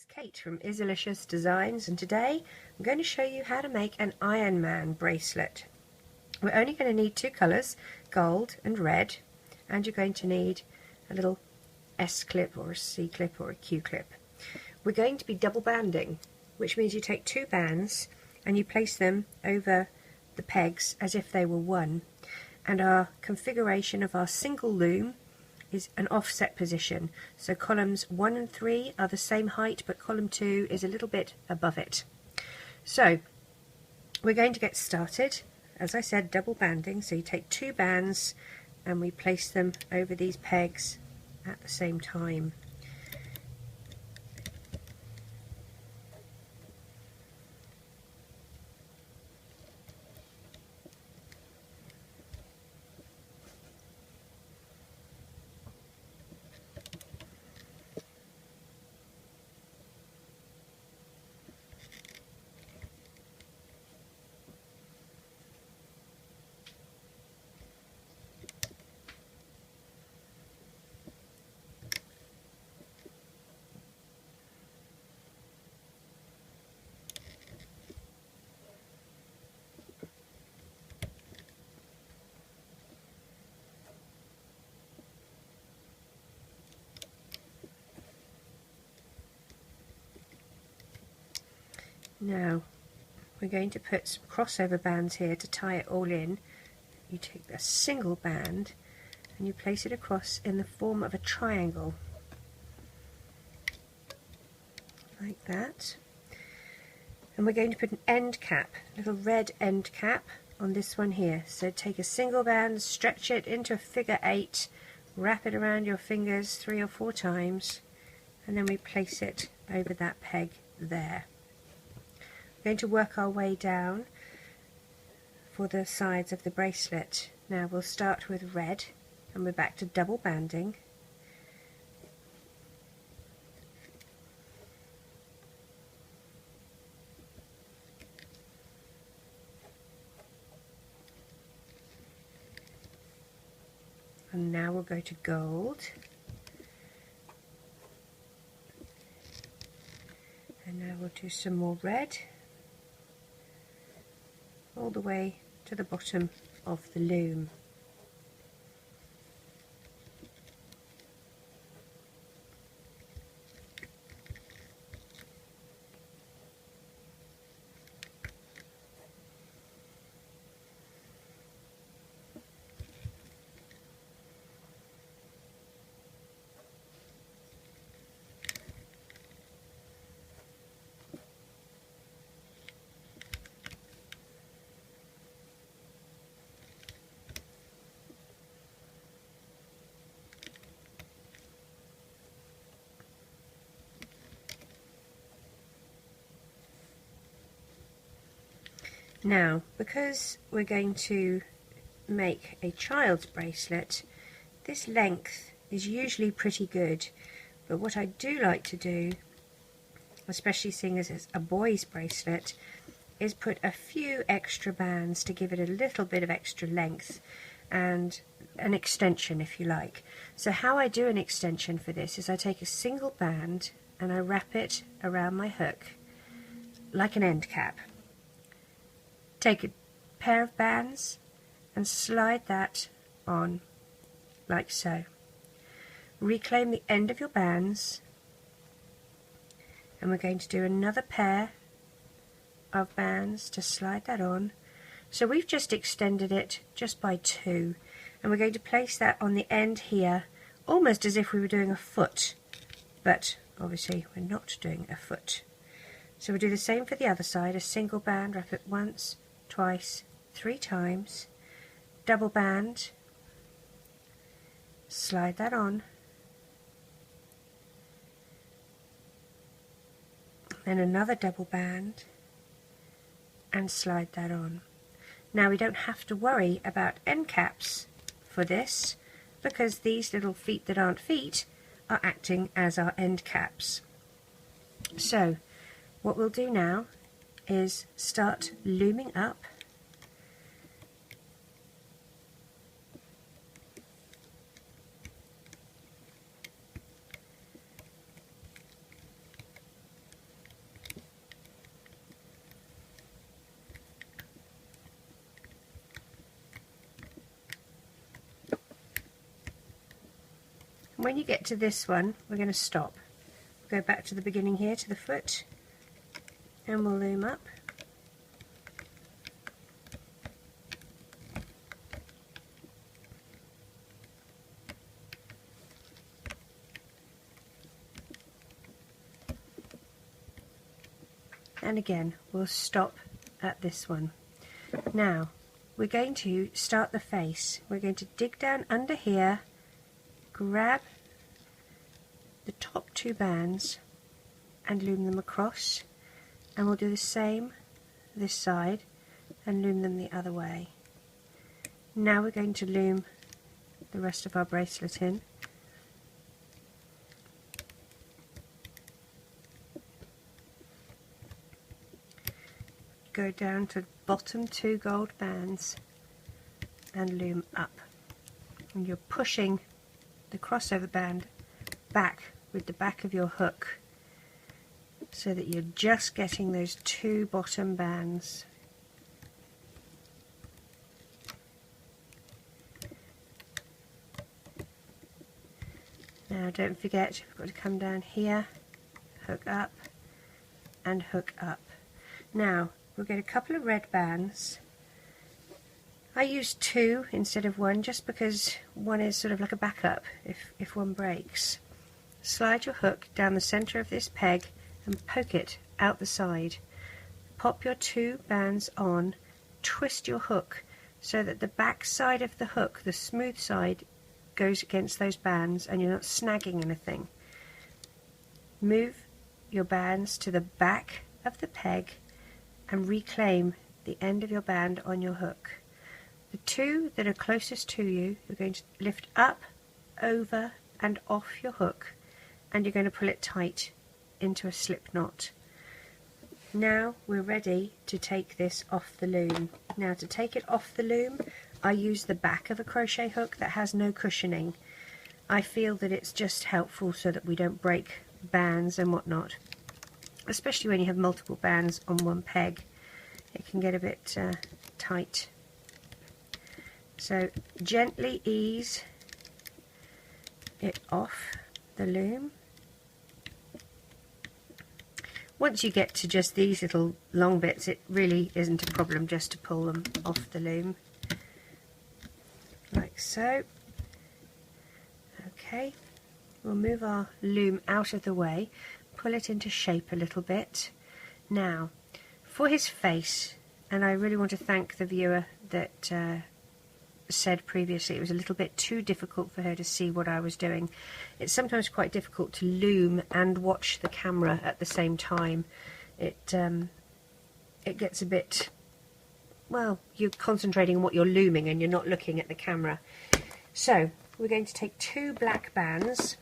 Kate from Izzalicious Designs, and today I'm going to show you how to make an Iron Man bracelet. We're only going to need two colours, gold and red, and you're going to need a little S clip or a C clip or a Q clip. We're going to be double banding, which means you take two bands and you place them over the pegs as if they were one, and our configuration of our single loom is an offset position, so columns 1 and 3 are the same height, but column 2 is a little bit above it. So we're going to get started, as I said, double banding. So you take two bands and we place them over these pegs at the same time. Now we're going to put some crossover bands here to tie it all in. You take a single band and you place it across in the form of a triangle, like that. And we're going to put an end cap, a little red end cap on this one here. So take a single band, stretch it into a figure 8, wrap it around your fingers 3 or 4 times, and then we place it over that peg there. We're going to work our way down for the sides of the bracelet. Now we'll start with red, and we're back to double banding. And now we'll go to gold. And now we'll do some more red, all the way to the bottom of the loom. Now, because we're going to make a child's bracelet, this length is usually pretty good, but what I do like to do, especially seeing as it's a boy's bracelet, is put a few extra bands to give it a little bit of extra length and an extension, if you like. So how I do an extension for this is I take a single band and I wrap it around my hook like an end cap. Take a pair of bands and slide that on like so. Reclaim the end of your bands, and we're going to do another pair of bands to slide that on. So we've just extended it just by 2, and we're going to place that on the end here, almost as if we were doing a foot, but obviously we're not doing a foot. So we'll do the same for the other side. A single band, wrap it once, twice, 3 times, double band, slide that on, then another double band and slide that on. Now we don't have to worry about end caps for this, because these little feet that aren't feet are acting as our end caps. So what we'll do now is start looming up. When you get to this one, we're going to stop. Go back to the beginning here, to the foot, and we'll loom up. And again, we'll stop at this one. Now, we're going to start the face. We're going to dig down under here, grab the top two bands and loom them across, and we'll do the same this side and loom them the other way. Now we're going to loom the rest of our bracelet in. Go down to bottom two gold bands and loom up, and you're pushing the crossover band back with the back of your hook so that you're just getting those two bottom bands. Now don't forget, we've got to come down here, hook up and hook up. Now we'll get a couple of red bands. I use two instead of one just because one is sort of like a backup if one breaks. Slide your hook down the center of this peg and poke it out the side. Pop your two bands on, twist your hook so that the back side of the hook, the smooth side, goes against those bands and you're not snagging anything. Move your bands to the back of the peg and reclaim the end of your band on your hook. The two that are closest to you, you're going to lift up, over and off your hook, and you're going to pull it tight into a slip knot. Now we're ready to take this off the loom. Now to take it off the loom, I use the back of a crochet hook that has no cushioning. I feel that it's just helpful so that we don't break bands and whatnot, especially when you have multiple bands on one peg. It can get a bit tight. So gently ease it off the loom. Once you get to just these little long bits, it really isn't a problem just to pull them off the loom, like so. Okay, we'll move our loom out of the way, pull it into shape a little bit. Now, for his face, and I really want to thank the viewer that said previously it was a little bit too difficult for her to see what I was doing. It's sometimes quite difficult to loom and watch the camera at the same time. It gets a bit, well, you're concentrating on what you're looming and you're not looking at the camera. So we're going to take two black bands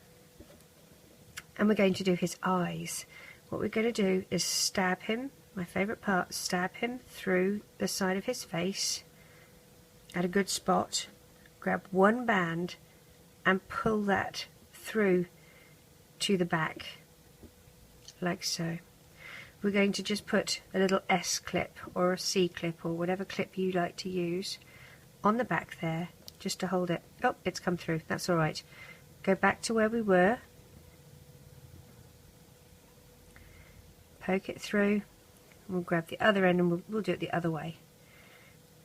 and we're going to do his eyes. What we're going to do is stab him, my favourite part, stab him through the side of his face at a good spot, grab one band and pull that through to the back, like so. We're going to just put a little S clip or a C clip or whatever clip you like to use on the back there, just to hold it. Oh, it's come through, that's alright. Go back to where we were, poke it through, and we'll grab the other end and we'll do it the other way.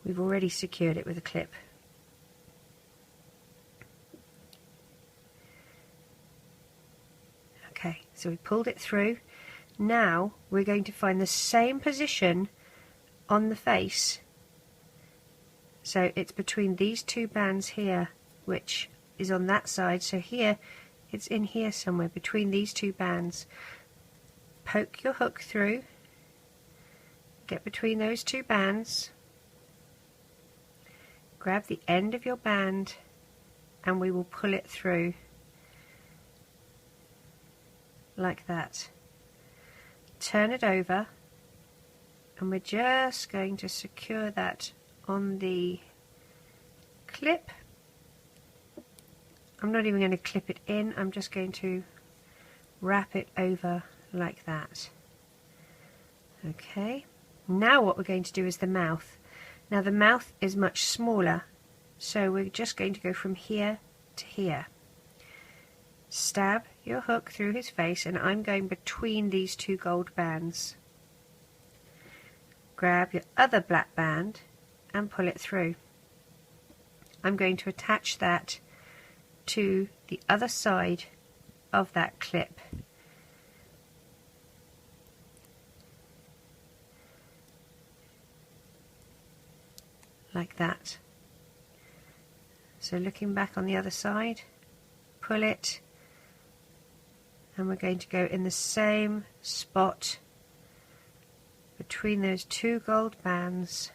We've already secured it with a clip. Okay, so we pulled it through. Now we're going to find the same position on the face. So it's between these two bands here, which is on that side. So here, it's in here somewhere between these two bands. Poke your hook through, get between those two bands, grab the end of your band and we will pull it through like that. Turn it over and we're just going to secure that on the clip. I'm not even going to clip it in, I'm just going to wrap it over like that. Okay, now what we're going to do is the mouth. Now the mouth is much smaller, so we're just going to go from here to here. stab your hook through his face, and I'm going between these two gold bands. Grab your other black band and pull it through. I'm going to attach that to the other side of that clip. Like that. So looking back on the other side, pull it, and we're going to go in the same spot between those two gold bands.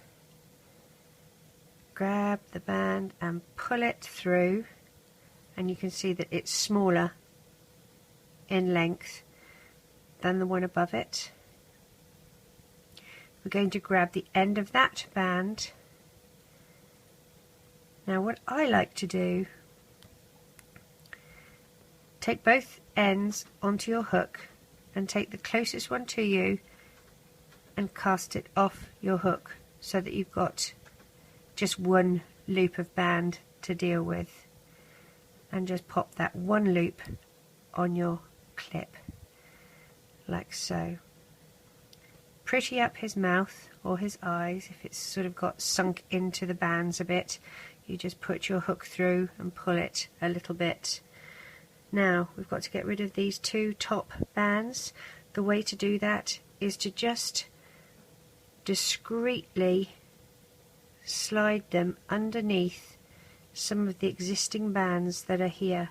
Grab the band and pull it through, and you can see that it's smaller in length than the one above it. We're going to grab the end of that band. Now what I like to do, take both ends onto your hook and take the closest one to you and cast it off your hook so that you've got just one loop of band to deal with, and just pop that one loop on your clip like so. Pretty up his mouth or his eyes. If it's sort of got sunk into the bands a bit, you just put your hook through and pull it a little bit. Now we've got to get rid of these two top bands. The way to do that is to just discreetly slide them underneath some of the existing bands that are here.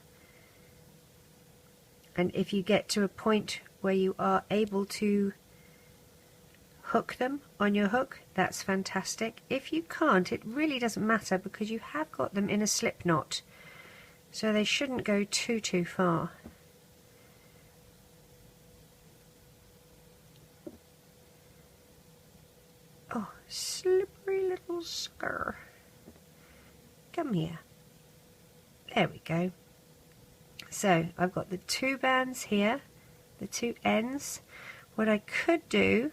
And if you get to a point where you are able to hook them on your hook, that's fantastic. If you can't, it really doesn't matter, because you have got them in a slip knot, so they shouldn't go too far. Oh, slippery little sucker. Come here. There we go. So I've got the two bands here, the two ends. What I could do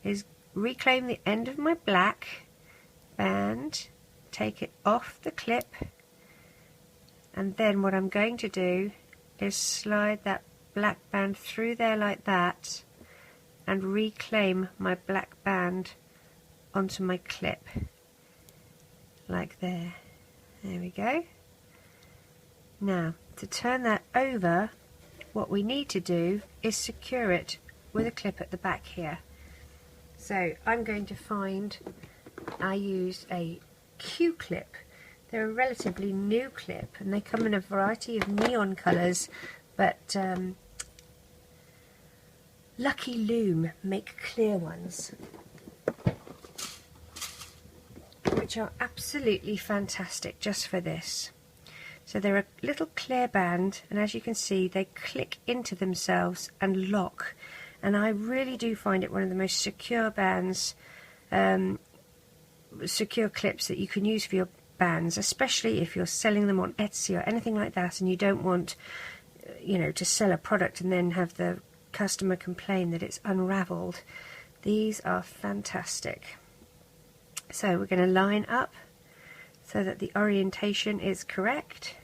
is reclaim the end of my black band, take it off the clip, and then what I'm going to do is slide that black band through there like that and reclaim my black band onto my clip like there. There we go. Now to turn that over, what we need to do is secure it with a clip at the back here. So I'm going to find, I use a Q-clip. They're a relatively new clip and they come in a variety of neon colours, but Lucky Loom make clear ones, which are absolutely fantastic just for this. So they're a little clear band, and as you can see they click into themselves and lock, and I really do find it one of the most secure bands, secure clips that you can use for your bands, especially if you're selling them on Etsy or anything like that, and you don't want, you know, to sell a product and then have the customer complain that it's unraveled. These are fantastic. So we're going to line up so that the orientation is correct.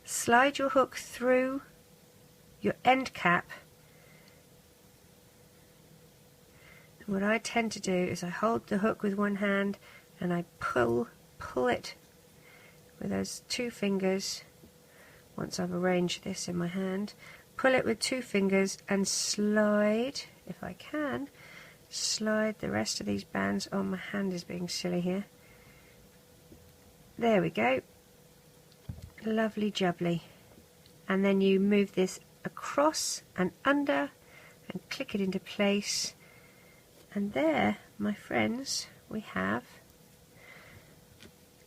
Slide your hook through your end cap. And what I tend to do is I hold the hook with one hand and I pull it with those two fingers. Once I've arranged this in my hand, pull it with two fingers and slide, if I can, slide the rest of these bands. Oh, my hand is being silly here. There we go. Lovely jubbly. And then you move this across and under and click it into place. And there, my friends, we have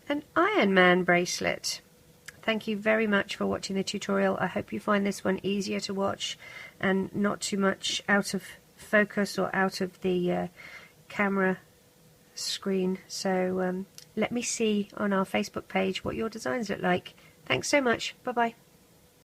an Iron Man bracelet. Thank you very much for watching the tutorial. I hope you find this one easier to watch and not too much out of focus or out of the camera screen. So let me see on our Facebook page what your designs look like. Thanks so much. Bye bye.